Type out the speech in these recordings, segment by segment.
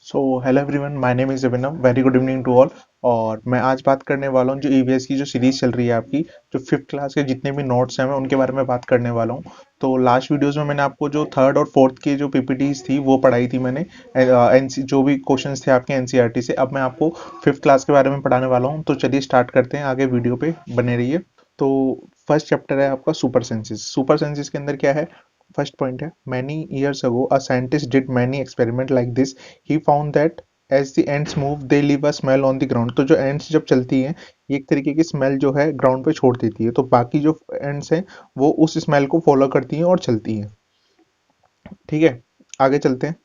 So hello everyone, my name is Abhinav. Very good evening to all. और मैं आज बात करने वाला हूँ जो ईवीएस की जो सीरीज चल रही है आपकी, जो फिफ्थ क्लास के जितने भी नोट्स हैं मैं उनके बारे में बात करने वाला हूँ। तो लास्ट वीडियोस में मैंने आपको जो थर्ड और फोर्थ की जो पीपीटीज थी वो पढ़ाई थी मैंने। एनसी जो भी क्वेश्चंस थे आपके एनसीईआरटी से, अब मैं आपको फिफ्थ क्लास के बारे में पढ़ाने वाला हूँ। तो चलिए स्टार्ट करते हैं, आगे वीडियो पे बने रहिए। तो फर्स्ट चैप्टर है आपका सुपर सेंसेस। सुपर सेंसेस के अंदर क्या है? फर्स्ट पॉइंट है, many years ago a scientist did many experiment like this. He found that as the ants move they leave a smell on the ground. तो जो ends जब चलती हैं, ये एक तरीके की स्मेल जो है ग्राउंड पे छोड़ देती है, तो बाकी जो एंड्स हैं वो उस स्मेल को फॉलो करती हैं और चलती हैं। ठीक है, आगे चलते हैं।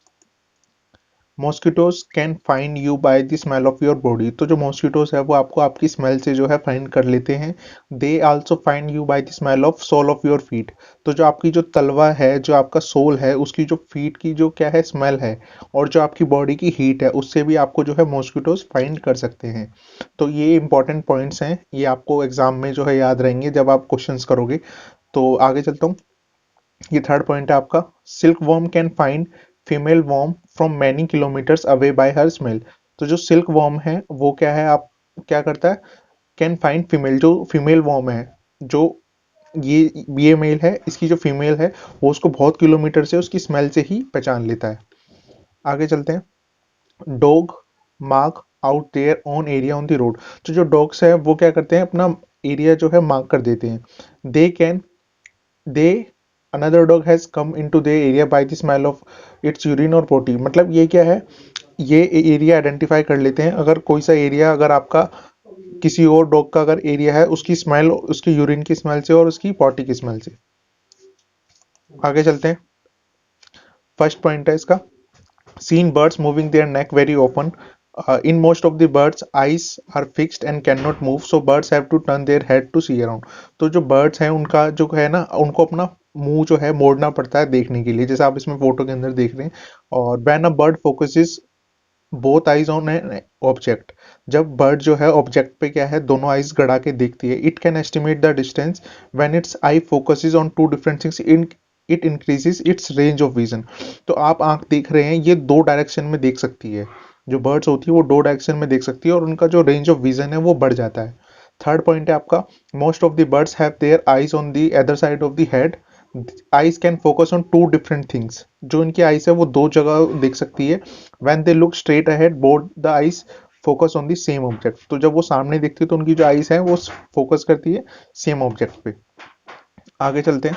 Mosquitoes can find you by the smell of your body. तो जो मॉस्किटोज है वो आपको आपकी स्मेल से जो है फाइंड कर लेते हैं। They also find you by the smell of sole of your feet. तो जो आपकी जो तलवा है, जो आपका सोल है, उसकी जो फीट की जो क्या है स्मेल है, और जो आपकी बॉडी की हीट है, उससे भी आपको जो है मॉस्किटोज फाइंड कर सकते हैं। तो ये इंपॉर्टेंट पॉइंट्स हैं, ये आपको एग्जाम में जो है याद रहेंगे जब आप क्वेश्चंस करोगे। तो आगे चलता हूँ। ये थर्ड पॉइंट है आपका, silk worm can find female worm from many kilometres away by her smell. तो जो सिल्क वॉर्म है वो क्या है, आप क्या करता है, कैन फाइंड फीमेल, जो फीमेल वॉर्म है, जो ये मेल है, इसकी जो फीमेल है वो उसको बहुत किलोमीटर से उसकी स्मेल से ही पहचान लेता है। आगे चलते हैं। Dog mark out their own area on the road. तो जो डॉग्स है वो क्या करते हैं, अपना एरिया जो है मार्क कर देते हैं। They can they another dog has come into their area bye the smell of its urine और पोटी। मतलब ये क्या है, ये एरिया आइडेंटिफाई कर लेते हैं, अगर कोई सा एरिया अगर आपका किसी और डॉग का अगर एरिया है, उसकी स्मेल, उसकी यूरिन की स्मेल से और उसकी पॉटी की स्मेल से। आगे चलते हैं। फर्स्ट पॉइंट है इसका, seen birds moving their neck very open. In most of the birds eyes are fixed and cannot move, so birds have to turn their head to see around. तो जो birds हैं उनका जो है ना, उनको अपना मुंह जो है मोड़ना पड़ता है देखने के लिए, जैसे आप इसमें फोटो के अंदर देख रहे हैं। और when a bird focuses both eyes on an object, जब बर्ड जो है ऑब्जेक्ट पे क्या है दोनों आइज गड़ा के देखती है, it can estimate the distance when its eye focuses on two different things in it increases its range of vision. तो आप आंख देख रहे हैं, ये दो डायरेक्शन में देख सकती है, जो बर्ड्स होती है वो दो डायरेक्शन में देख सकती है और उनका जो रेंज ऑफ विजन है वो बढ़ जाता है। थर्ड पॉइंट है आपका, most of the birds have their eyes on the other side of the head. Eyes can focus on two different things. जो इनकी आइज है वो दो जगह देख सकती है। When they look straight ahead both the eyes focus on the same object. तो जब वो सामने देखती है तो उनकी जो आइज है वो फोकस करती है सेम ऑब्जेक्ट पे। आगे चलते हैं।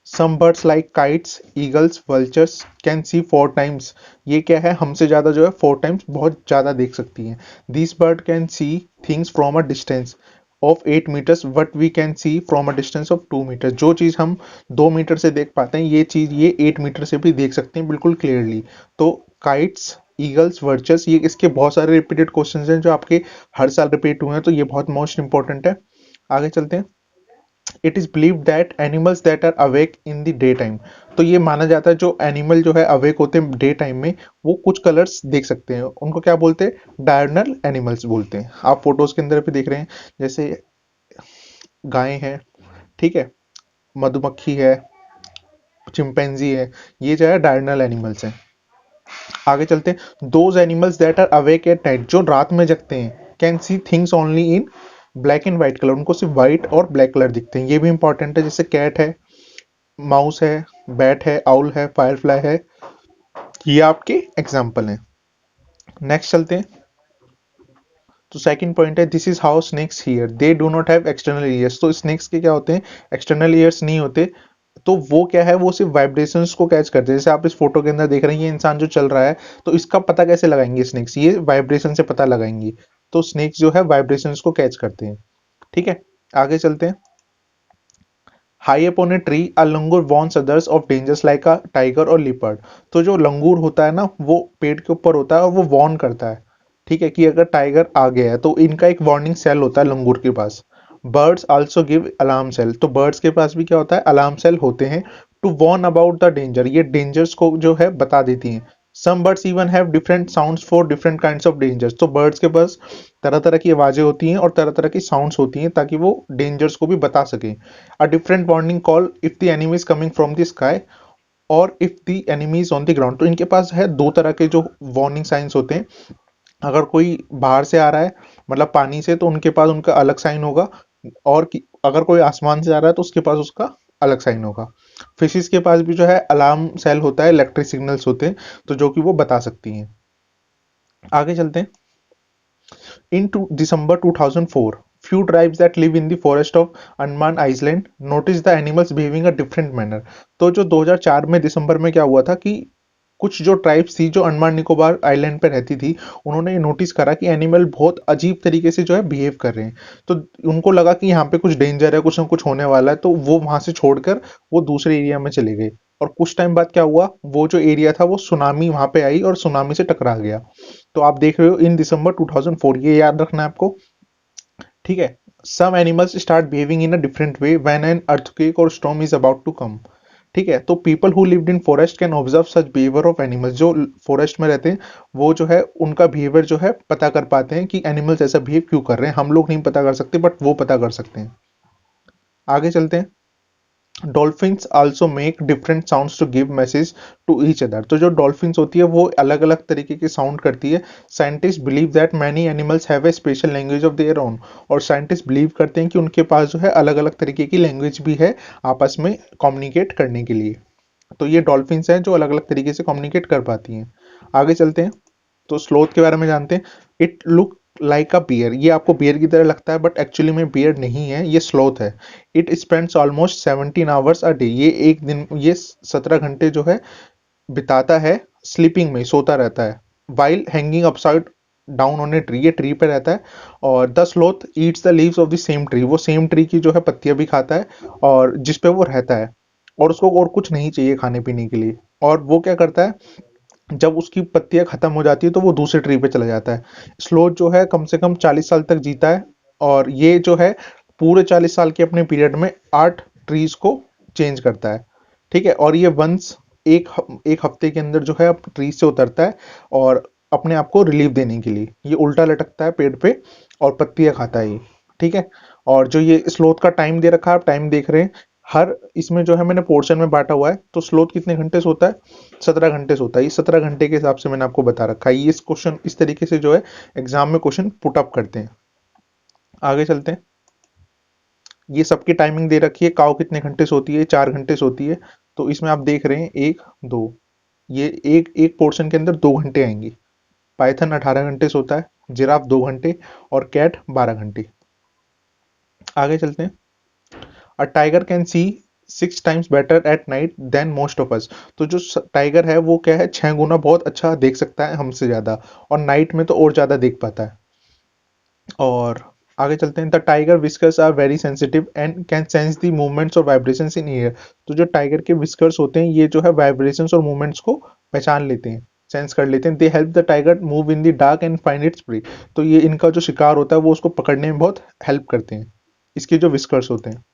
Some birds like kites eagles vultures can see four times. ये क्या है, हमसे ज़्यादा जो है फोर टाइम्स बहुत ज़्यादा देख सकती हैं। This bird can see things from a distance of 8 meters but we can see from a distance of 2 meter. जो चीज़ हम 2 मीटर से देख पाते हैं, ये चीज़ ये 8 मीटर से भी देख सकते हैं बिल्कुल क्लियरली। तो काइट्स ईगल्स वर्चर्स, ये इसके बहुत सारे रिपीटेड क्वेश्चन हैं जो आपके हर साल रिपीट हुए हैं, तो ये बहुत मोस्ट इंपॉर्टेंट है। आगे चलते हैं। It is believe that animals that are awake in the day time. तो ये माना जाता है जो एनिमल जो है अवेक होते हैं डे टाइम में, वो कुछ कलर्स देख सकते हैं, उनको क्या बोलते हैं, डायरनल एनिमल्स बोलते हैं। आप फोटोज के अंदर भी देख रहे हैं, जैसे गाय है, ठीक है, मधुमक्खी है, चिंपैंजी है, ये जो है डायरनल एनिमल्स हैं। आगे चलते हैं। Those animals that are awake at night, जो रात में जगते हैं, can see things only in black and white colour, उनको सिर्फ व्हाइट और ब्लैक कलर दिखते हैं। ये भी इंपॉर्टेंट है, जैसे कैट है, माउस है, बैट है, आउल है, फायरफ्लाई है, ये आपके एग्जाम्पल हैं। नेक्स्ट चलते हैं। तो सेकंड पॉइंट है, this is how snakes hear they do not have external ears. तो स्नेक्स के क्या होते हैं, एक्सटर्नल ईयर्स नहीं होते। तो वो क्या है, वो सिर्फ वाइब्रेशंस को कैच करते हैं। जैसे आप इस फोटो के अंदर देख रहे हैं, ये इंसान जो चल रहा है, तो इसका पता कैसे लगाएंगे स्नेक्स, ये वाइब्रेशन से पता लगाएंगे। तो स्नेक्स जो है वाइब्रेशंस को कैच करते हैं। ठीक है, आगे चलते हैं। High upon a tree a langur warns others of dangers like a tiger और लिपर्ड। तो जो लंगूर होता है ना, वो पेड़ के ऊपर होता है और वो वॉर्न करता है, ठीक है, कि अगर टाइगर आ गया है, तो इनका एक वार्निंग सेल होता है लंगूर के पास। Birds also give alarm call. तो बर्ड्स के पास भी क्या होता है, अलार्म सेल होते हैं, to warn about the danger, ये डेंजर्स को जो है बता देती हैं। Some birds even have different sounds for different kinds of dangers. तो बर्ड्स के पास तरह तरह की आवाजें होती हैं और तरह तरह की साउंड्स होती हैं, ताकि वो डेंजर्स को भी बता सकें। A different warning call if the enemy is coming from the sky, और if the enemy is on the ground. तो इनके पास है दो तरह के जो वार्निंग साइंस होते हैं। अगर कोई बाहर से आ रहा है मतलब पानी से, तो उनके पास उनका अलग साइन होगा, और अगर कोई आसमान से आ रहा है तो उसके पास उसका अलग साइन होगा। फिशिस के पास भी जो है अलार्म सेल होता है, इलेक्ट्रिक सिग्नल्स होते हैं, तो जो कि वो बता सकती हैं। आगे चलते हैं। In December 2004, few tribes that live in the forest of Andaman Island noticed the animals behaving a different manner। तो जो 2004 में दिसंबर में क्या हुआ था कि कुछ जो ट्राइब्स थी जो अंडमान निकोबार आइलैंड पे रहती थी, उन्होंने नोटिस करा कि एनिमल बहुत अजीब तरीके से जो है बिहेव कर रहे हैं। तो उनको लगा कि यहाँ पे कुछ डेंजर है, कुछ ना कुछ होने वाला है, तो वो वहां से छोड़कर वो दूसरे एरिया में चले गए। और कुछ टाइम बाद क्या हुआ, वो जो एरिया था वो सुनामी वहां पे आई और सुनामी से टकरा गया। तो आप देख रहे हो इन दिसंबर 2004, ये याद रखना है आपको। ठीक है। Some animals start behaving in a different way when an earthquake और storm is about to come. ठीक है। तो people who lived in forest can observe such behaviour of animals. जो फॉरेस्ट में रहते हैं वो जो है उनका बिहेवियर जो है पता कर पाते हैं कि एनिमल्स ऐसा बिहेव क्यों कर रहे हैं। हम लोग नहीं पता कर सकते, बट वो पता कर सकते हैं। आगे चलते हैं। Dolphins also make different sounds to give message to each other. तो जो डॉल्फिन्स होती है वो अलग अलग तरीके के साउंड करती है। Scientist believe that many animals have a special language of their own. और साइंटिस्ट बिलीव करते हैं कि उनके पास जो है अलग अलग तरीके की लैंग्वेज भी है आपस में कम्युनिकेट करने के लिए। तो ये डॉल्फिन्स हैं जो अलग अलग तरीके से कम्युनिकेट कर पाती हैं। आगे चलते हैं। तो स्लोथ के बारे में जानते हैं। It look like a bear. ये आपको बियर की तरह लगता है, बट एक्चुअली में बियर नहीं है, ये स्लोथ है। It spends almost 17 hours a day. ये एक दिन, ये 17 घंटे जो है बिताता है स्लीपिंग में, सोता रहता है। While hanging upside down on a tree, ये ट्री पे रहता है। और the sloth eats the leaves of the same tree. वो सेम ट्री की जो है पत्तियां भी खाता है और जिस पे वो रहता है, और उसको और कुछ नहीं चाहिए खाने पीने के लिए। और वो क्या करता है, जब उसकी पत्तियां खत्म हो जाती है तो वो दूसरे ट्री पे चला जाता है। स्लोथ जो है कम से कम 40 साल तक जीता है। और ये जो है पूरे 40 साल के अपने पीरियड में 8 ट्रीज को चेंज करता है। ठीक है। और ये वंस एक हफ्ते के अंदर जो है ट्री से उतरता है, और अपने आप को रिलीफ देने के लिए ये उल्टा लटकता है पेड़ पे और पत्तियां खाता है ये। ठीक है। और जो ये स्लोथ का टाइम दे रखा है, आप टाइम देख रहे हैं, हर इसमें जो है मैंने पोर्शन में बांटा हुआ है। तो स्लोथ कितने घंटे सोता है, 17 घंटे सोता है। ये 17 घंटे के हिसाब से मैंने आपको बता रखा है। ये इस क्वेश्चन इस तरीके से जो है एग्जाम में क्वेश्चन पुट अप करते हैं। आगे चलते हैं। ये सबकी टाइमिंग दे रखी है, काऊ कितने घंटे सोती है, 4 घंटे सोती है। तो इसमें आप देख रहे हैं एक दो, ये एक एक पोर्शन के अंदर 2 घंटे आएंगी। पाइथन 18 घंटे सोता है, जिराफ 2 घंटे, और कैट 12 घंटे। आगे चलते हैं। A tiger can see 6 times better at night than most of us. तो जो टाइगर है वो क्या है, 6 गुना बहुत अच्छा देख सकता है हमसे ज्यादा, और नाइट में तो और ज्यादा देख पाता है। और आगे चलते हैं। The tiger whiskers are very sensitive and can sense the movements और वाइब्रेशंस इन एयर। तो जो टाइगर के विस्कर्स होते हैं ये जो है वाइब्रेशंस और मूवमेंट्स को पहचान लेते हैं, सेंस कर लेते हैं। They help the tiger move in the dark and find its prey. तो ये इनका जो शिकार होता है वो उसको पकड़ने में बहुत हेल्प करते हैं, इसके जो विस्कर्स होते हैं।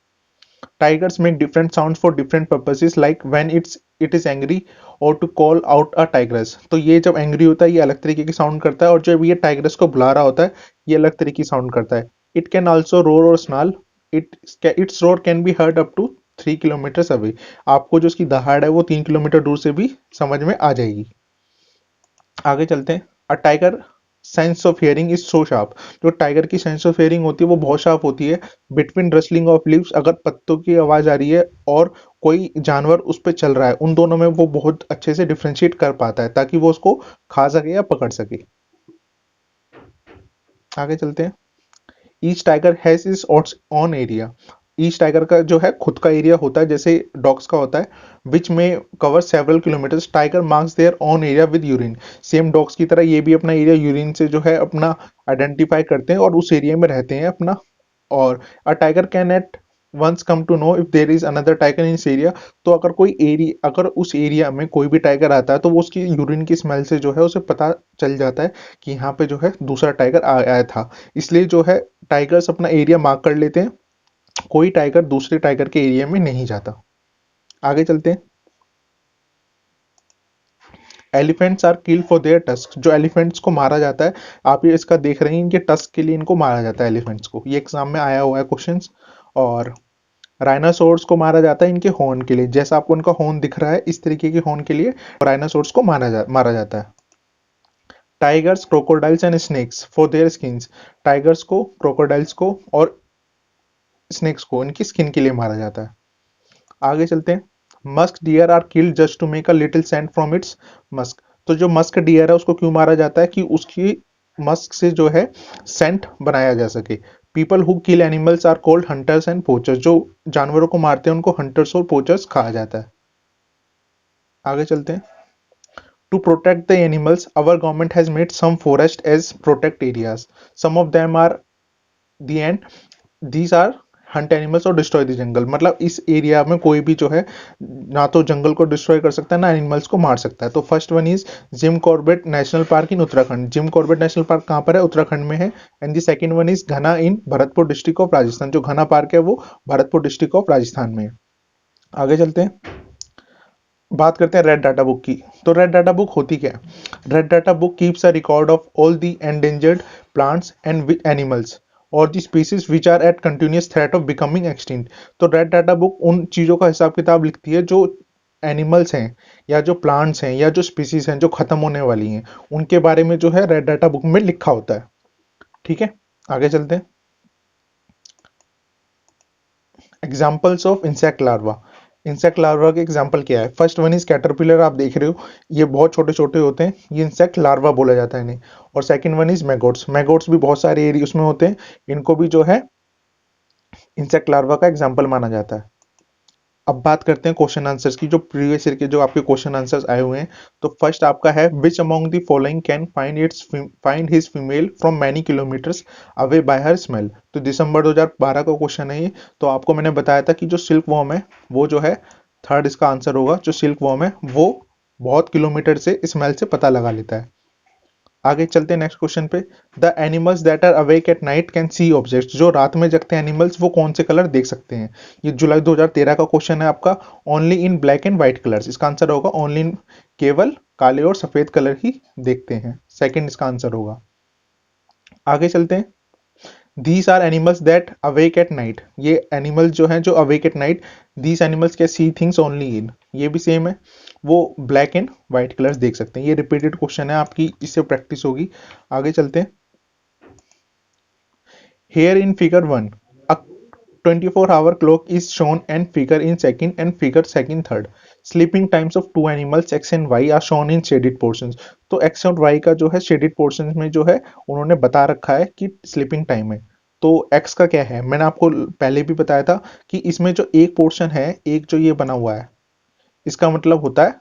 Tigers make different sounds for different purposes like when it is angry or to call out a tigress। तो ये जब एंग्री होता है ये अलग तरीके की साउंड करता है, और जब ये टाइग्रेस को बुला रहा होता है ये अलग तरीके की साउंड करता है। इट कैन ऑल्सो रोर और snarl. Its roar can be heard up to 3 kilometre away. आपको जो उसकी दहाड़ है वो 3 किलोमीटर दूर से भी समझ में आ जाएगी। आगे चलते हैं। A tiger sense of hearing is so sharp. जो टाइगर की सेंस ऑफ हियरिंग होती है वो बहुत शार्प होती है। बिटवीन रसलिंग ऑफ लीव्स, अगर पत्तों की आवाज आ रही है और कोई जानवर उस पर चल रहा है, उन दोनों में वो बहुत अच्छे से डिफ्रेंशिएट कर पाता है ताकि वो उसको खा सके या पकड़ सके। आगे चलते हैं। Each tiger has is on area. Each tiger का जो है खुद का एरिया होता है, जैसे डॉग्स का होता है, विच में cover several kilometres. Tiger marks their own area with urine. Same dogs की तरह ये भी अपना एरिया यूरिन से जो है अपना आइडेंटिफाई करते हैं और उस एरिया में रहते हैं अपना। और a tiger can at once come to know if there is another tiger in area. तो अगर कोई एरिया, अगर उस एरिया में कोई भी टाइगर आता है तो वो उसकी यूरिन की स्मेल से जो है उसे पता चल जाता है कि यहाँ पे जो है दूसरा टाइगर आया था। इसलिए जो है टाइगर्स अपना एरिया मार्क कर लेते हैं, कोई टाइगर दूसरे टाइगर के एरिया में नहीं जाता। आगे चलते हैं। Elephants are killed for their tusk. जो एलिफेंट्स को मारा जाता है, आप ये इसका देख रहे हैं, इनके टस्क के लिए इनको मारा जाता है एलिफेंट्स को। ये एग्जाम में आया हुआ है क्वेश्चंस। और राइनासोर्स को मारा जाता है इनके हॉर्न के लिए, जैसा आपको उनका हॉर्न दिख रहा है इस तरीके के हॉर्न के लिए राइनासोर्स को मारा जाता है। Tigers, crocodiles and snacks for their skins, tigers को, क्रोकोडाइल्स को और स्नेक्स को इनकी स्किन के लिए मारा जाता है। आगे चलते हैं। Musk deer are killed just to make a little scent from its musk. तो जो मस्क डियर है उसको क्यों मारा जाता है? कि उसकी मस्क से जो है सेंट बनाया जा सके। People who kill animals are called hunters and poachers. जो जानवरों को मारते हैं उनको हंटर्स और पोचर्स कहा जाता है। आगे चलते हैं। To protect the animals, our government has made some forest as protect areas. Some of them are the end. These are Hunt animals और डिस्ट्रॉय द जंगल। मतलब इस एरिया में कोई भी जो है ना तो जंगल को डिस्ट्रॉय कर सकता है ना एनिमल्स को मार सकता है। तो first one is Jim Corbett national park in Uttarakhand. Jim Corbett national park कहाँ पर है? उत्तराखंड में है। And the second one is घना इन भरतपुर डिस्ट्रिक्ट ऑफ राजस्थान। जो घना पार्क है वो भरतपुर डिस्ट्रिक्ट ऑफ राजस्थान में है। आगे चलते हैं। बात करते हैं रेड डाटा बुक की। तो रेड डाटा बुक होती क्या है? Red data book keeps a record of all the endangered plants and animals और the species which are at continuous threat of becoming extinct. तो रेड डाटा बुक उन चीजों का हिसाब किताब लिखती है जो एनिमल्स हैं या जो प्लांट्स हैं या जो स्पीसीज हैं जो खत्म होने वाली हैं, उनके बारे में जो है रेड डाटा बुक में लिखा होता है। ठीक है, आगे चलते हैं। Examples of insect larva. Insect larva के एग्जाम्पल क्या है? फर्स्ट वन इज कैटरपिलर, आप देख रहे हो ये बहुत छोटे छोटे होते हैं, ये इंसेक्ट लार्वा बोला जाता है इन्हें। और सेकंड वन इज मैगोट्स। मैगोट्स भी बहुत सारे एरिया उसमें होते हैं, इनको भी जो है इंसेक्ट लार्वा का एग्जाम्पल माना जाता है। अब बात करते हैं क्वेश्चन आंसर्स की, जो प्रीवियस ईयर के जो आपके क्वेश्चन आंसर्स आए हुए हैं। तो फर्स्ट आपका है which among the following can find his female from many kilometres away by her smell. तो दिसंबर 2012 का क्वेश्चन है ये। तो आपको मैंने बताया था कि जो सिल्क वॉर्म है वो जो है थर्ड इसका आंसर होगा। जो सिल्क वॉर्म है वो बहुत किलोमीटर से स्मेल से पता लगा लेता है। आगे चलते हैं नेक्स्ट क्वेश्चन पे। The animals that are awake at night can see objects. जो रात में जगते हैं एनिमल्स वो कौन से कलर देख सकते हैं? ये जुलाई 2013 का क्वेश्चन है आपका। Only in black and white colours, इसका आंसर होगा ओनली इन, केवल काले और सफेद कलर ही देखते हैं। सेकंड इसका आंसर होगा। आगे चलते हैं। These are animals that awake at night. ये एनिमल्स जो हैं जो awake at night, these animals can see things only in, ये भी सेम है, वो ब्लैक एंड व्हाइट कलर्स देख सकते हैं। ये रिपीटेड क्वेश्चन है आपकी, इससे प्रैक्टिस होगी। आगे चलते हैं। Here in figure 1 a 24-hour clock is shown and figure in second and figure second third. Sleeping times of two animals x and y are shown in shaded portions. तो x और y का जो है shaded portions में जो है उन्होंने बता रखा है कि स्लीपिंग टाइम है। तो x का क्या है? मैंने आपको पहले भी बताया था कि इसमें जो एक पोर्शन है, एक जो ये बना हुआ है, इसका मतलब होता है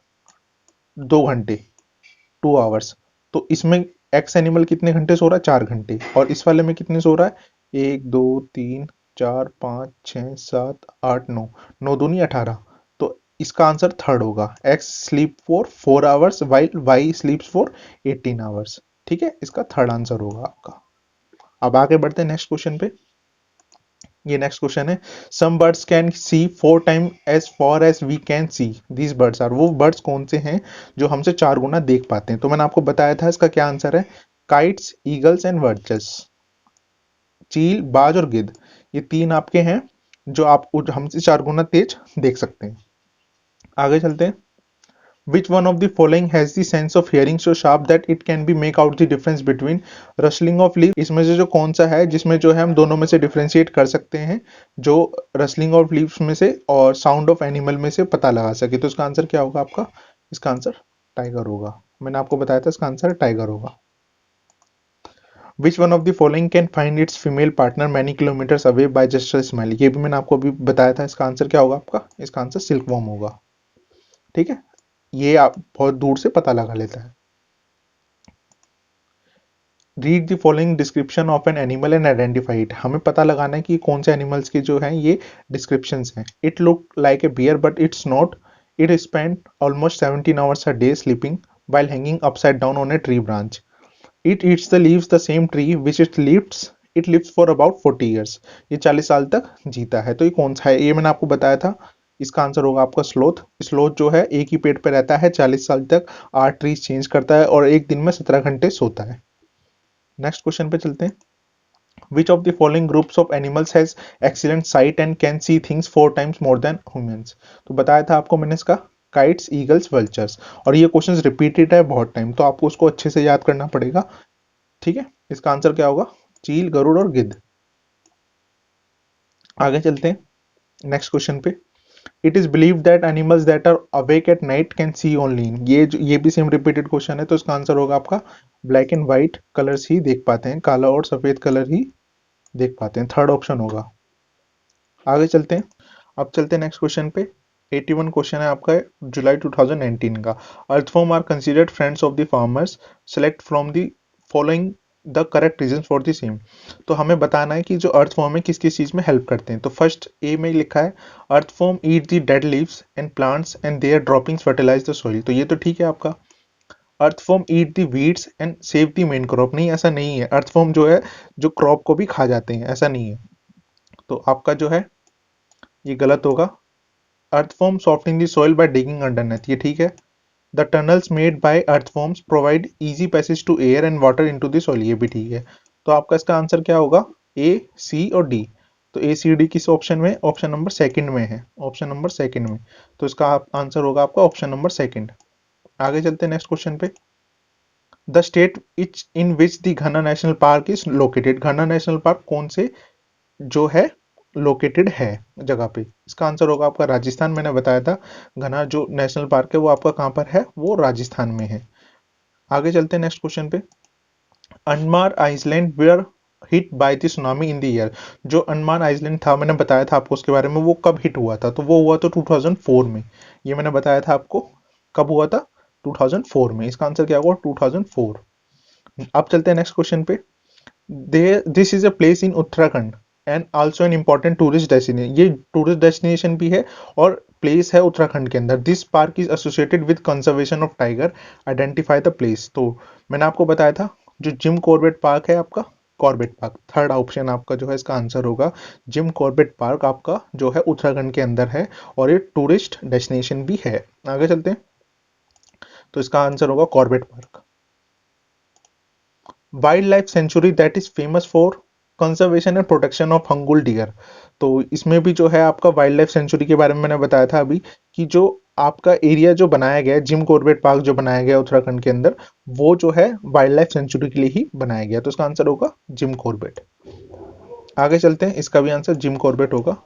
2 घंटे, 2 आवर्स। तो इसमें एक्स एनिमल कितने घंटे सो रहा है? 4 घंटे। और इस वाले में कितने सो रहा है? 1 2 3 4 5 6 7 8 9, 9 दूनी 18। तो इसका आंसर थर्ड होगा। X sleep for 4 hours while Y sleeps for 18 hours. ठीक है, इसका थर्ड आंसर होगा आपका। अब आगे बढ़ते हैं नेक्स्ट क्वेश्चन पे। ये नेक्स्ट क्वेश्चन है। Some birds can see 4 time as far as we can see. These birds are, वो बर्ड्स कौन से हैं जो हमसे 4 गुना देख पाते हैं? तो मैंने आपको बताया था इसका क्या आंसर है। Kites, eagles and vultures. चील, बाज और गिद्ध, ये तीन आपके हैं जो आप हमसे 4 गुना तेज देख सकते हैं। आगे चलते हैं। Which one of the following has the sense of hearing so sharp that it can be make out the difference between rustling of leaves? इसमें से जो कौन सा है जिसमें जो है हम दोनों में से डिफरेंशिएट कर सकते हैं, जो रसलिंग ऑफ लीव्स में से और साउंड ऑफ एनिमल में से पता लगा सके? तो इसका आंसर क्या होगा आपका? इसका आंसर टाइगर होगा। मैंने आपको बताया था इसका आंसर टाइगर होगा। Which one of the following can find its female partner many kilometers away by just a smell? ये भी मैंने आपको अभी बताया था। इसका आंसर क्या होगा आपका? इसका आंसर सिल्क वॉर्म होगा। ठीक है, ये आप बहुत दूर से पता लगा लेता है। Read the following description of an animal and identify it. हमें पता लगाना है कि कौन से एनिमल्स के जो हैं ये डिस्क्रिप्शंस हैं। It look like a bear but it's not. It spend almost 17 hours a day sleeping while hanging upside down on a tree branch. It eats the leaves the same tree which it lives for about 40 years. ये 40 साल तक जीता है। तो ये कौन सा है? ये मैंने आपको बताया था। इसका आंसर होगा आपका स्लोथ। स्लोथ जो है एक ही पेड़ पे रहता है 40 साल तक, 8 ट्रीज चेंज करता है और एक दिन में 17 घंटे सोता है। नेक्स्ट क्वेश्चन पे चलते हैं। Which of the following groups of animals has excellent site and can see things 4 times more than humans. तो बताया था आपको मैंने इसका, काइट्स, ईगल्स, वल्चर्स। और ये क्वेश्चन रिपीटेड है बहुत टाइम, तो आपको उसको अच्छे से याद करना पड़ेगा। ठीक है, इसका आंसर क्या होगा? चील, गरुड़ और गिद्ध। आगे चलते हैं नेक्स्ट क्वेश्चन पे। It is believe that animals that are awake at night can see only in. ये भी सेम रिपीटेड क्वेश्चन है, तो इसका आंसर होगा आपका ब्लैक एंड व्हाइट कलर्स ही देख पाते हैं, काला और सफेद कलर ही देख पाते हैं। थर्ड ऑप्शन होगा। आगे चलते हैं, अब चलते हैं नेक्स्ट क्वेश्चन पे। 81 क्वेश्चन है आपका, जुलाई 2019 का। Earthworm are considered friends of the farmers, select from the following the correct reason for the same. तो हमें बताना है कि जो अर्थवॉर्म है किस किस चीज में हेल्प करते हैं। तो फर्स्ट ए में लिखा है earthworm eat the dead leaves and plants and their droppings fertilize the soil. तो ये तो ठीक है आपका। Earthworm eat the weeds and save the main crop. नहीं, ऐसा नहीं है। अर्थवॉर्म जो है जो क्रॉप को भी खा जाते हैं, ऐसा नहीं है। तो आपका जो है ये गलत होगा। Earthworm softening the soil by digging underneath, ये ठीक है। The tunnels made by earthworms provide easy passage to air and water into the soil, ये भी ठीक है। तो आपका इसका आंसर क्या होगा? ए, सी और डी। तो ए, सी, डी किस ऑप्शन में? ऑप्शन नंबर सेकंड में है, ऑप्शन नंबर सेकंड में। तो इसका आंसर होगा आपका ऑप्शन नंबर सेकंड। आगे चलते हैं नेक्स्ट क्वेश्चन पे। The state etch in which the घना नेशनल पार्क इज लोकेटेड। घना नेशनल पार्क कौन से जो है लोकेटेड है जगह पे? इसका आंसर होगा आपका राजस्थान। मैंने बताया था घना जो नेशनल पार्क है वो आपका कहां पर है? वो राजस्थान में है। आगे चलते हैं नेक्स्ट क्वेश्चन पे। Andaman island were hit by the tsunami in the year. जो अंडमान आइसलैंड था, मैंने बताया था आपको उसके बारे में, वो कब हिट हुआ था? तो वो हुआ था 2004 में। ये मैंने बताया था आपको, कब हुआ था? 2004 में। इसका आंसर क्या होगा? 2004। अब चलते हैं नेक्स्ट क्वेश्चन पे। This is a place in Uttarakhand and also an important tourist destination. ये टूरिस्ट डेस्टिनेशन भी है और प्लेस है उत्तराखंड के अंदर। This park is associated with conservation of tiger, identify the place. तो मैंने आपको बताया था जो जिम कॉर्बेट पार्क है आपका, कॉर्बेट पार्क। थर्ड ऑप्शन आपका जो है इसका आंसर होगा जिम कॉर्बेट पार्क, आपका जो है उत्तराखंड के अंदर है और ये टूरिस्ट डेस्टिनेशन भी है। आगे चलते हैं, तो इसका आंसर होगा Corbett park. Wild life sanctuary that is famous for conservation and protection of hangul deer. तो इसमें भी जो है आपका वाइल्ड लाइफ सेंचुरी के बारे में मैंने बताया था अभी, कि जो आपका एरिया जो बनाया गया है, जिम कॉर्बेट पार्क जो बनाया गया है उत्तराखंड के अंदर, वो जो है वाइल्ड लाइफ सेंचुरी के लिए ही बनाया गया। तो इसका आंसर होगा जिम कॉर्बेट। आगे चलते हैं, इसका भी आंसर जिम कॉर्बेट होगा।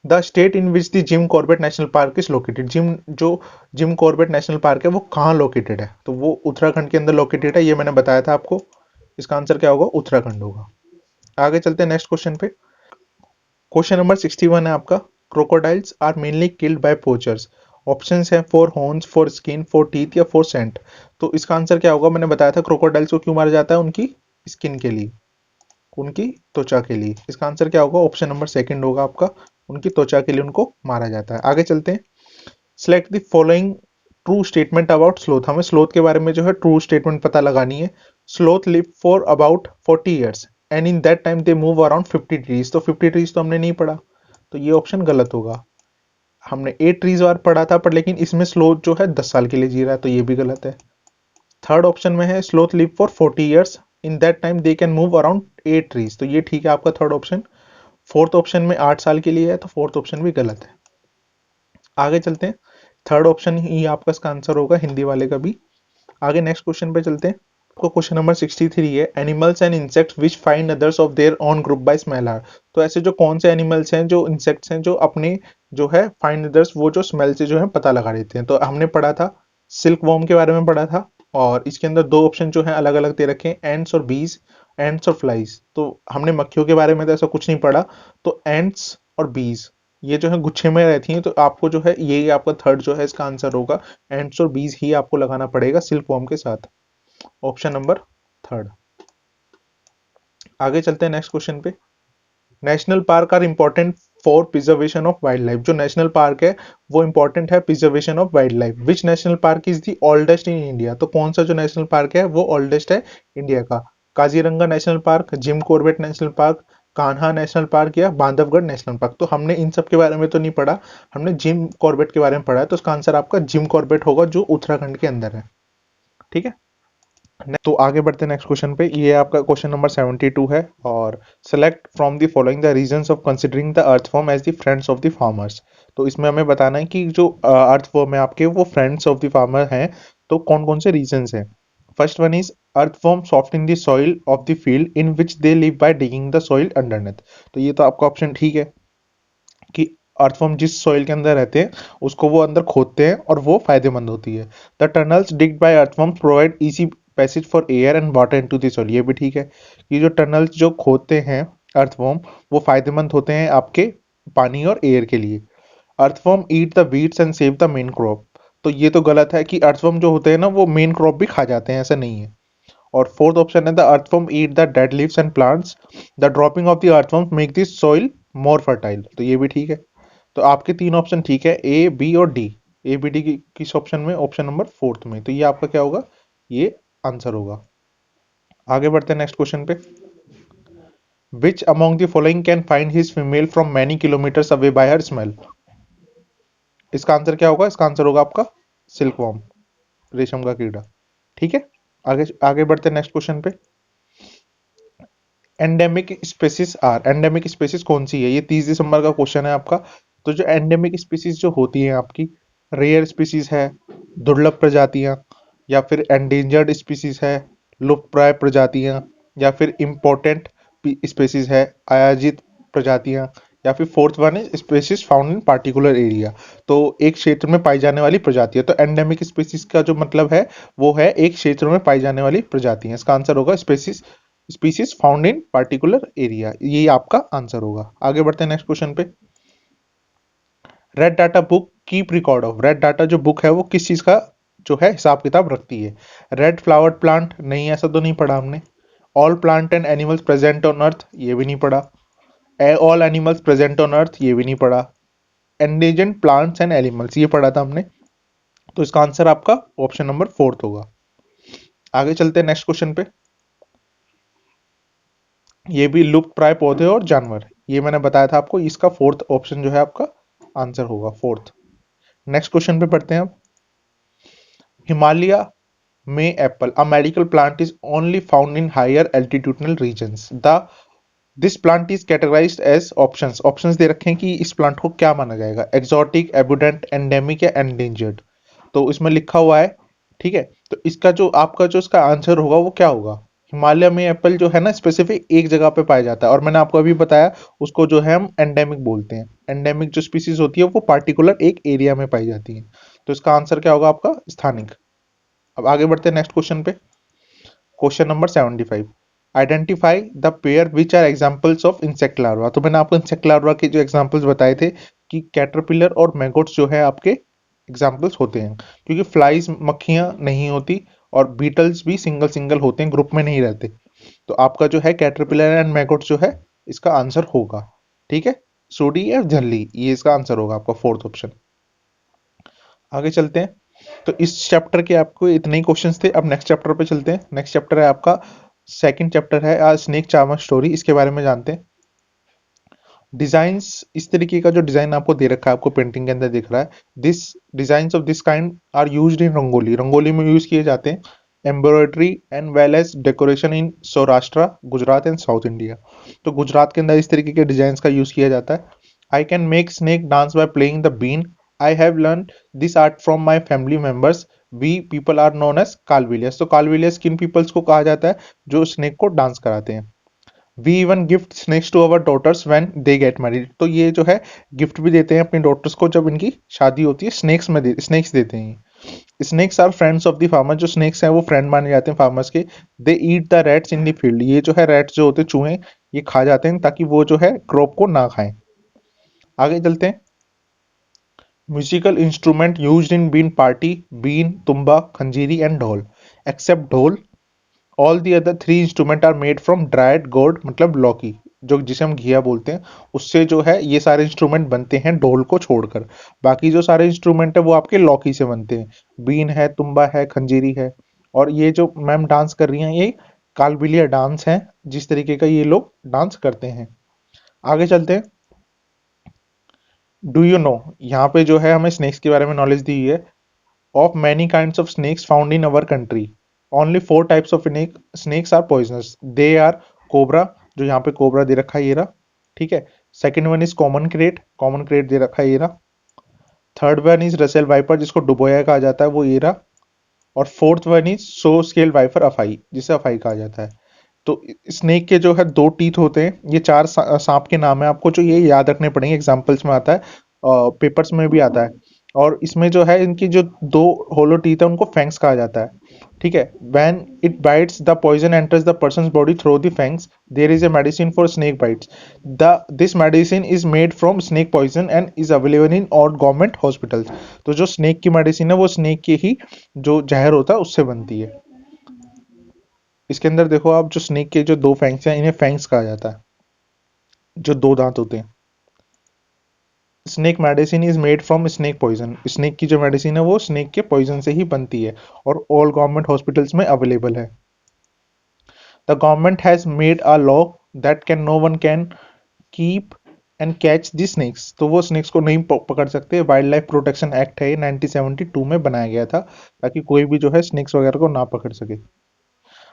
The state in which the Jim Corbett national park is located. Jim Corbett national park है वो कहाँ लोकेटेड है? तो वो उत्तराखंड के अंदर लोकेटेड है, ये मैंने बताया था आपको। इसका आंसर क्या होगा? उत्तराखंड होगा। आगे चलते हैं नेक्स्ट क्वेश्चन पे। क्वेश्चन नंबर 61 है आपका। Crocodiles are mainly killed by poachers. Options हैं for horns, for skin, for teeth या फॉर सेंट। तो इसका आंसर क्या होगा? मैंने बताया था क्रोकोडाइल्स को क्यों मारा जाता है, उनकी स्किन के लिए, उनकी त्वचा के लिए। इसका आंसर क्या होगा? ऑप्शन नंबर सेकंड होगा आपका, उनकी त्वचा के लिए उनको मारा जाता है। आगे चलते हैं। Select the following true statement about sloth. हमें स्लोथ के बारे में जो है ट्रू स्टेटमेंट पता लगानी है। Sloth live for about 40 years and in that time they move around 50 trees. तो 50 ट्रीज तो हमने नहीं पढ़ा, तो ये ऑप्शन गलत होगा। हमने 8 ट्रीज बार पढ़ा था, पर लेकिन इसमें स्लोथ जो है 10 साल के लिए जी रहा है, तो ये भी गलत है। थर्ड ऑप्शन में है sloth live for 40 years in that time they can move around 8 trees, तो ये ठीक है आपका थर्ड ऑप्शन। फोर्थ ऑप्शन में 8 साल के लिए है, तो फोर्थ ऑप्शन भी गलत है। आगे चलते हैं, थर्ड ऑप्शन ही आपका इसका आंसर होगा, हिंदी वाले का भी। आगे नेक्स्ट क्वेश्चन पे चलते हैं। आपको क्वेश्चन नंबर 63 है। Animals and insects which find others of their own group by smell are. तो ऐसे जो कौन से एनिमल्स हैं, जो इंसेक्ट्स हैं, जो अपने जो है फाइंड अदर्स, वो जो स्मेल से जो है पता लगा लेते हैं। तो हमने पढ़ा था सिल्क वॉर्म के बारे में पढ़ा था, और इसके अंदर दो ऑप्शन जो है अलग अलग दे रखे हैं, एंट्स और बीज, एंट्स और फ्लाइज। तो हमने मक्खियों के बारे में तो ऐसा कुछ नहीं पढ़ा। तो एंट्स और बीज ये जो है गुच्छे में रहती हैं, तो आपको जो है ये आपका थर्ड जो है इसका आंसर होगा। एंट्स और बीज ही आपको लगाना पड़ेगा सिल्क वॉर्म के साथ, ऑप्शन नंबर थर्ड। आगे चलते हैं नेक्स्ट क्वेश्चन पे। National park are important for preservation of wild life. जो नेशनल पार्क है वो इंपॉर्टेंट है preservation of wild life. Which national park is the oldest in India. तो कौन सा जो नेशनल पार्क है वो ओल्डेस्ट है इंडिया का? Kaziranga national park, Jim Corbett national park, Kanha national park या बांधवगढ़ नेशनल पार्क। तो हमने इन सब के बारे में तो नहीं पढ़ा, हमने जिम कॉर्बेट के बारे में पढ़ा है। तो इसका आंसर आपका जिम कॉर्बेट होगा, जो उत्तराखंड के अंदर है। ठीक है, तो आगे बढ़ते हैं नेक्स्ट क्वेश्चन पे। ये आपका क्वेश्चन नंबर 72 है। और select from the following the reasons of considering the earthworm as the friends of the farmers. तो इसमें हमें बताना है कि जो अर्थवर्म है आपके वो फ्रेंड्स ऑफ द फार्मर हैं। तो कौन कौन से रीजंस हैं। First one is earthworm soften the soil of the field in which they live by digging the soil underneath। तो ये तो आपका ऑप्शन ठीक है कि अर्थवर्म जिस सॉइल के अंदर रहते हैं उसको वो अंदर खोदते हैं और वो फायदेमंद होती है। The tunnels dug by earthworms provide easy passage for air and water into the soil. ये भी ठीक है कि जो टनल्स जो खोदते हैं अर्थवर्म वो फायदेमंद होते हैं आपके पानी और एयर के लिए। Earthworm eat the weeds and save the main crop. तो ये तो गलत है कि अर्थवर्म जो होते हैं ना वो मेन क्रॉप भी खा जाते हैं, ऐसा नहीं है। और फोर्थ ऑप्शन है the earthworm eat the dead leaves and plants. The dropping of the earthworm make the soil more fertile. तो ये भी ठीक है। तो आपके तीन ऑप्शन ठीक है, ए बी और डी। ए बी डी किस ऑप्शन में, ऑप्शन नंबर फोर्थ में। तो ये आपका क्या होगा, ये आंसर होगा। आगे बढ़ते हैं नेक्स्ट क्वेश्चन पे। Which among the following can find his female from many kilometres away by her smell. इसका आंसर क्या होगा, इसका आंसर होगा आपका सिल्कवॉर्म, रेशम का कीड़ा। ठीक है। आगे आगे बढ़ते हैं नेक्स्ट क्वेश्चन पे। Endemic species are, endemic species कौन सी है, ये 30 दिसंबर का क्वेश्चन है आपका। तो जो एंडेमिक स्पीसीज जो होती हैं आपकी, रेयर स्पीसीज है, दुर्लभ प्रजातियां, या फिर एंडेंजर्ड स्पीसीज है, लुप्तप्राय प्रजातियां, या फिर इम्पोर्टेंट स्पीसीज है, आयाजित प्रजातियां, या फिर फोर्थ वन है species found in particular area. तो एक क्षेत्र में पाई जाने वाली प्रजाति है। तो एंडेमिक स्पीसीज का जो मतलब है वो है एक क्षेत्र में पाई जाने वाली प्रजाति है। इसका आंसर होगा species, species found in particular area, ये आपका आंसर होगा। आगे बढ़ते हैं नेक्स्ट क्वेश्चन पे। Red data book keep record of, red data जो बुक है वो किस चीज का जो है हिसाब किताब रखती है। रेड फ्लावर्ड प्लांट, नहीं ऐसा तो नहीं पढ़ा हमने। All plant and animals present on earth, ये भी नहीं पढ़ा। All animals present on earth, ये भी नहीं पढ़ा। एंडेंजर्ड प्लांट्स एंड एनिमल्स, ये पढ़ा था हमने। तो इसका आंसर आपका ऑप्शन नंबर फोर्थ होगा। आगे चलते हैं नेक्स्ट क्वेश्चन पे। ये भी लुप्त प्राय पौधे और जानवर, ये मैंने बताया था आपको, इसका फोर्थ ऑप्शन जो है आपका आंसर होगा, फोर्थ। नेक्स्ट क्वेश्चन पे पढ़ते हैं अब। हिमालय में apple a medical plant is only found in higher altitudinal regions. The this plant is categorised as options, options दे रखे हैं कि इस प्लांट को क्या माना जाएगा, एक्सोटिक, एबुडेंट, एंडेमिक या एंडेंजर्ड। तो इसमें लिखा हुआ है, ठीक है। तो इसका जो आपका जो इसका आंसर होगा वो क्या होगा। हिमालय में एप्पल जो है ना स्पेसिफिक एक जगह पे पाया जाता है, और मैंने आपको अभी बताया उसको जो है हम एंडेमिक बोलते हैं। एंडेमिक जो स्पीसीज होती है वो पार्टिकुलर एक एरिया में पाई जाती है। तो इसका आंसर क्या होगा आपका, स्थानिक। अब आगे बढ़ते हैं नेक्स्ट क्वेश्चन पे। Question number 75। Identify the pair which are examples of insect larva. तो मैंने आपको इंसेक्ट लार्वा के जो एग्जांपल्स बताए थे कि कैटरपिलर और मैगोट्स जो है आपके एग्जांपल्स होते हैं, क्योंकि फ्लाइज मक्खियां नहीं होती और बीटल्स भी सिंगल सिंगल होते हैं, ग्रुप में नहीं रहते। तो आपका जो है कैटरपिलर एंड मैगोट्स जो है इसका आंसर होगा। ठीक है। सोडी या झल्ली, ये इसका आंसर होगा आपका फोर्थ ऑप्शन। आगे चलते हैं। तो इस चैप्टर के आपको इतने ही क्वेश्चंस थे। अब नेक्स्ट चैप्टर पे चलते हैं। नेक्स्ट चैप्टर है आपका सेकंड चैप्टर है आज स्नेक चार्मर स्टोरी, इसके बारे में जानते हैं। डिजाइन्स, इस तरीके का जो डिजाइन आपको दे रखा है, आपको पेंटिंग के अंदर दिख रहा है, this designs of this kind are used in rangoli, rangoli में यूज किए जाते हैं। Embroidery and well as decoration in Saurashtra, Gujarat and south India. तो गुजरात के अंदर इस तरीके के डिजाइन का यूज किया जाता है। I can make snake dance by playing the been. I have learn this art from my family members. We people are known as Kalbelias. तो कालविलियस किन पीपल्स को कहा जाता है, जो स्नेक को डांस कराते हैं। We even gift snakes to our daughters when they get married. तो ये जो है गिफ्ट भी देते हैं अपनी डॉटर्स को जब इनकी शादी होती है, स्नेक्स देते हैं। Snakes are friends of the farmer, जो स्नेक्स हैं वो फ्रेंड माने जाते हैं फार्मर्स के। They eat the rats in the field, ये जो है रैट्स जो होते हैं चूहे, ये खा जाते हैं ताकि वो जो है क्रॉप को ना खाएं। आगे चलते हैं। Musical instrument used in been party, been, tumba, khanjari and dhol. Except dhol, all the other three instrument are made from dried gourd, मतलब लौकी, जो जिसे हम घिया बोलते हैं, उससे जो है ये सारे इंस्ट्रूमेंट बनते हैं ढोल को छोड़कर। बाकी जो सारे इंस्ट्रूमेंट है वो आपके लौकी से बनते हैं। बीन है, तुम्बा है, खंजीरी है। और ये जो मैम डांस कर रही हैं ये कालबिलिया डांस है, जिस तरीके का ये लोग डांस करते हैं। आगे चलते हैं। डू यू नो, यहाँ पे जो है हमें स्नेक्स के बारे में नॉलेज दी हुई है। Of many kinds of snakes found in our country. Only 4 types of snakes are poisonous, they are cobra, जो यहाँ पे कोबरा दे रखा है ये रहा, ठीक है। Second one is common krait दे रखा है ये रहा। Third one is Russell viper, जिसको डुबोया कहा जाता है, वो ये रहा। और fourth one is saw scale viper अफाई, जिसे अफाई कहा जाता है। तो स्नेक के जो है 2 टीथ होते हैं, ये 4 सांप के नाम है, आपको जो ये याद रखने पड़ेंगे, एग्जाम्पल्स में आता है, पेपर्स में भी आता है। और इसमें जो है इनकी जो 2 होलो टीथ है उनको फैंक्स कहा जाता है, ठीक है। When it bites the poison enters the person's body through the fangs, there is a medicine for snake bites, the this medicine is made from snake poison and is available in all government hospitals. तो जो snake की medicine है वो snake के ही जो जहर होता है उससे बनती है। इसके अंदर देखो आप, जो स्नेक के जो 2 फैंक्स हैं इन्हें फैंक्स कहा जाता है, जो 2 दांत होते हैं। Snake medicine is made from snake poison, snake की जो मेडिसिन है वो स्नेक के पॉइजन से ही बनती है और ऑल गवर्नमेंट हॉस्पिटल्स में अवेलेबल है। The government has made a law that can no one can keep and catch the snakes, तो वो स्नेक्स को नहीं पकड़ सकते। वाइल्ड लाइफ प्रोटेक्शन एक्ट है, ये 1972 में बनाया गया था, ताकि कोई भी जो है स्नेक्स वगैरह को ना पकड़ सके।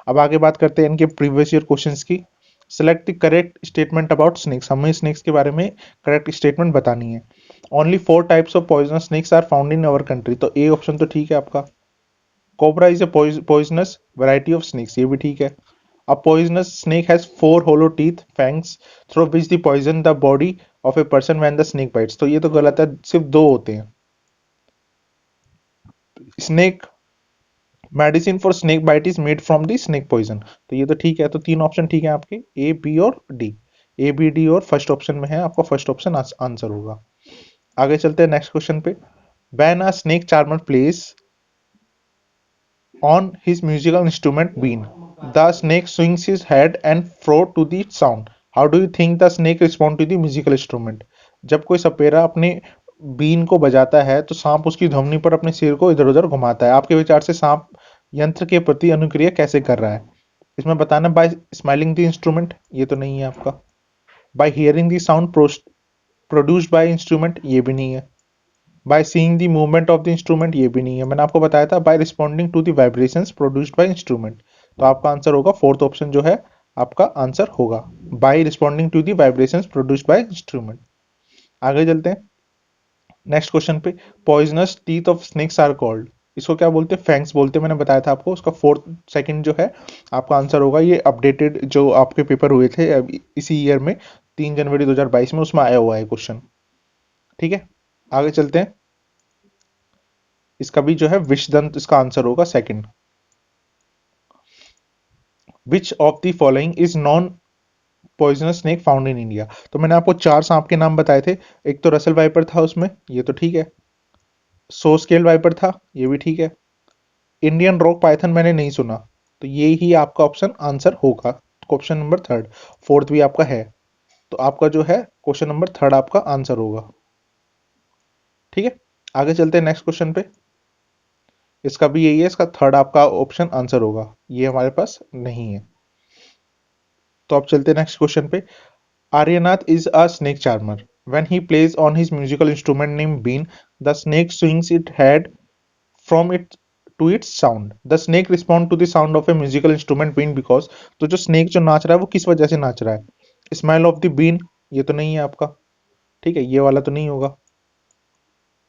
अब आगे बात करते हैं इनके प्रीवियस ईयर क्वेश्चंस की। Select the correct statement about snakes, हमें स्नेक्स के बारे में करेक्ट स्टेटमेंट बतानी है। Only 4 types of poisonous snakes are found in our country, तो ए ऑप्शन तो ठीक है आपका। Cobra is a poisonous variety of snakes, ये भी ठीक है। A poisonous snake has 4 hollow teeth fangs through which the poison the body of a person when the snake bites, तो ये तो गलत है, सिर्फ 2 होते हैं। Snake medicine for snake bite is made from the snake poison, तो ये तो ठीक है। तो 3 ऑप्शन ठीक है आपके, ए बी और डी। ए बी डी और फर्स्ट ऑप्शन में है, आपका फर्स्ट ऑप्शन आंसर होगा। आगे चलते हैं नेक्स्ट क्वेश्चन पे। When a snake charmer place on his musical instrument bean, the snake swings his head and fro to the sound. How do you think the snake respond to the musical instrument? जब कोई सपेरा अपने been को बजाता है तो सांप उसकी ध्वनि पर अपने सिर को इधर उधर घुमाता है। आपके विचार से सांप यंत्र के प्रति अनुक्रिया कैसे कर रहा है? इसमें बताना बाय स्माइलिंग द इंस्ट्रूमेंट, ये तो नहीं है आपका। By hearing the sound produced by instrument, ये भी नहीं है। By seeing the movement of the instrument, ये भी नहीं है। मैंने आपको बताया था by responding to the vibrations produced by instrument, तो आपका आंसर होगा फोर्थ ऑप्शन जो है आपका आंसर होगा, by responding to the vibrations produced by instrument. आगे चलते हैं नेक्स्ट क्वेश्चन पे। Poisonous teeth of snakes are called, इसको क्या बोलते हैं? फैंक्स बोलते हैं, मैंने बताया था आपको। उसका फोर्थ सेकंड जो है आपका आंसर होगा। ये अपडेटेड जो आपके पेपर हुए थे इसी ईयर में 3 जनवरी 2022 में, उसमें आया हुआ है क्वेश्चन, ठीक है। आगे चलते हैं, इसका भी जो है विषदंत इसका आंसर होगा second. Which of the following is non poisonous snake found in India, तो मैंने आपको 4 सांप के नाम बताए थे। एक तो रसल वाइपर था उसमें, ये तो ठीक है। सो स्केल वाइपर था, ये भी ठीक है। इंडियन रॉक पाइथन मैंने नहीं सुना, तो ये ही आपका ऑप्शन आंसर होगा, ऑप्शन नंबर थर्ड। फोर्थ भी आपका है, तो आपका जो है क्वेश्चन नंबर थर्ड आपका आंसर होगा, ठीक है। आगे चलते हैं नेक्स्ट क्वेश्चन पे। इसका भी यही है, इसका थर्ड आपका ऑप्शन आंसर होगा, ये हमारे पास नहीं है। तो आप चलते हैं नेक्स्ट क्वेश्चन पे। Aryanath is a snake charmer, when he plays on his musical instrument name been, the snake swings it head from it to its sound, the snake respond to the sound of a musical instrument been because, तो जो snake जो नाच रहा है वो किस वजह से नाच रहा है? स्माइल ऑफ द बीन, ये तो नहीं है आपका, ठीक है, ये वाला तो नहीं होगा।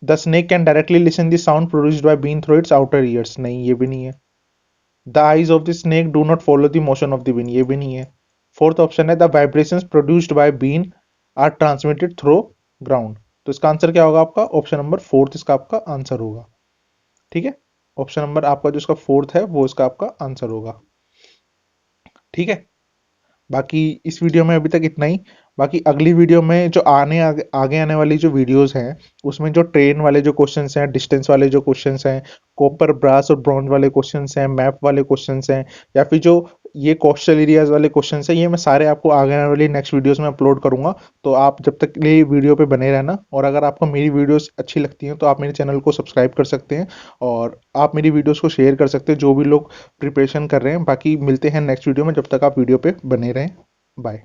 The snake can directly listen the sound produced by been through its outer ears, नहीं ये भी नहीं है। The eyes of the snake do not follow the motion of the been, ये भी नहीं है। फोर्थ ऑप्शन है the vibrations produced by been are transmitted through ground, तो इसका आंसर क्या होगा आपका? ऑप्शन नंबर फोर्थ इसका आपका आंसर होगा, ठीक है। ऑप्शन नंबर आपका जो इसका फोर्थ है वो इसका आपका आंसर होगा, ठीक है। बाकी इस वीडियो में अभी तक इतना ही। बाकी अगली वीडियो में जो आगे आने वाली जो वीडियोस हैं उसमें जो ट्रेन वाले जो क्वेश्चंस हैं, डिस्टेंस वाले जो क्वेश्चंस हैं, कॉपर ब्रास और ब्रॉन्ज वाले क्वेश्चंस हैं, मैप वाले क्वेश्चंस हैं, या फिर जो ये कोस्टल एरियाज वाले क्वेश्चंस हैं, ये मैं सारे आपको आगे आने वाली नेक्स्ट वीडियोस में अपलोड करूंगा। तो आप जब तक ये वीडियो पे बने रहना, और अगर आपको मेरी वीडियोस अच्छी लगती हैं तो आप मेरे चैनल को सब्सक्राइब कर सकते हैं और आप मेरी वीडियोस को शेयर कर सकते हैं, जो भी लोग प्रिपरेशन कर रहे हैं। बाकी मिलते हैं नेक्स्ट वीडियो में, जब तक आप वीडियो पे बने रहें। बाय।